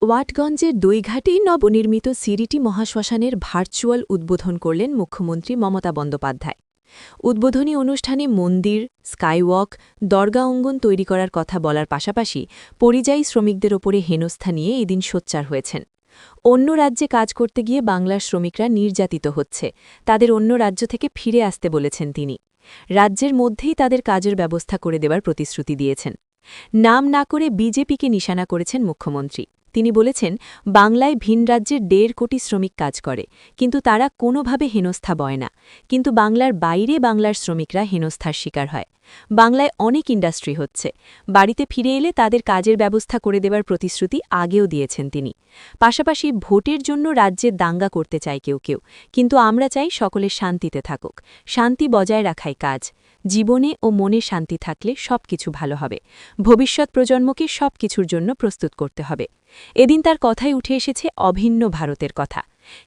ওয়াটগঞ্জের দইঘাটে নবনির্মিত সিরিটি মহাশ্মশানের ভার্চুয়াল উদ্বোধন করলেন মুখ্যমন্ত্রী মমতা বন্দ্যোপাধ্যায়। উদ্বোধনী অনুষ্ঠানে মন্দির, স্কাইওয়াক, দরগা অঙ্গন তৈরি করার কথা বলার পাশাপাশি পরিযায়ী শ্রমিকদের ওপরে হেনস্থা নিয়ে এদিন সোচ্চার হয়েছেন। অন্য রাজ্যে কাজ করতে গিয়ে বাংলার শ্রমিকরা নির্যাতিত হচ্ছে, তাদের অন্য রাজ্য থেকে ফিরে আসতে বলেছেন তিনি। রাজ্যের মধ্যেই তাদের কাজের ব্যবস্থা করে দেওয়ার প্রতিশ্রুতি দিয়েছেন। নাম না করে বিজেপিকে নিশানা করেছেন মুখ্যমন্ত্রী। তিনি বলেছেন, বাংলায় ভিন রাজ্যের ১.৫ কোটি শ্রমিক কাজ করে, কিন্তু তারা কোনোভাবে হেনস্থা বয় না। কিন্তু বাংলার বাইরে বাংলার শ্রমিকরা হেনস্থার শিকার হয়। বাংলায় অনেক ইন্ডাস্ট্রি হচ্ছে, বাড়িতে ফিরে এলে তাদের কাজের ব্যবস্থা করে দেবার প্রতিশ্রুতি আগেও দিয়েছেন তিনি। পাশাপাশি ভোটের জন্য রাজ্যে দাঙ্গা করতে চায় কেউ কেউ, কিন্তু আমরা চাই সকলে শান্তিতে থাকুক। শান্তি বজায় রাখাই কাজ। জীবনে ও মনে শান্তি থাকলে সবকিছু ভালো হবে। ভবিষ্যৎ প্রজন্মকে সবকিছুর জন্য প্রস্তুত করতে হবে। এদিন তার কথায় উঠে এসেছে অভিন্ন ভারতের কথা।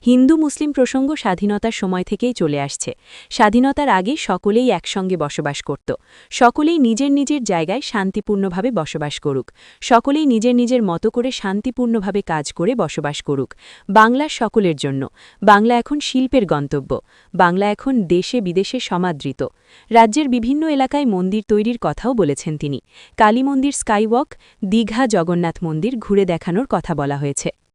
হিন্দু মুসলিম প্রসঙ্গ স্বাধীনতার সময় থেকেই চলে আসছে। স্বাধীনতার আগে সকলেই একসঙ্গে বসবাস করত। সকলেই নিজের নিজের জায়গায় শান্তিপূর্ণভাবে বসবাস করুক। সকলেই নিজের নিজের মতো করে শান্তিপূর্ণভাবে কাজ করে বসবাস করুক। বাংলা সকলের জন্য। বাংলা এখন শিল্পের গন্তব্য। বাংলা এখন দেশে বিদেশে সমাদৃত। রাজ্যের বিভিন্ন এলাকায় মন্দির তৈরির কথাও বলেছেন তিনি। কালী মন্দির, স্কাইওয়াক, দীঘা জগন্নাথ মন্দির ঘুরে দেখানোর কথা বলা হয়েছে।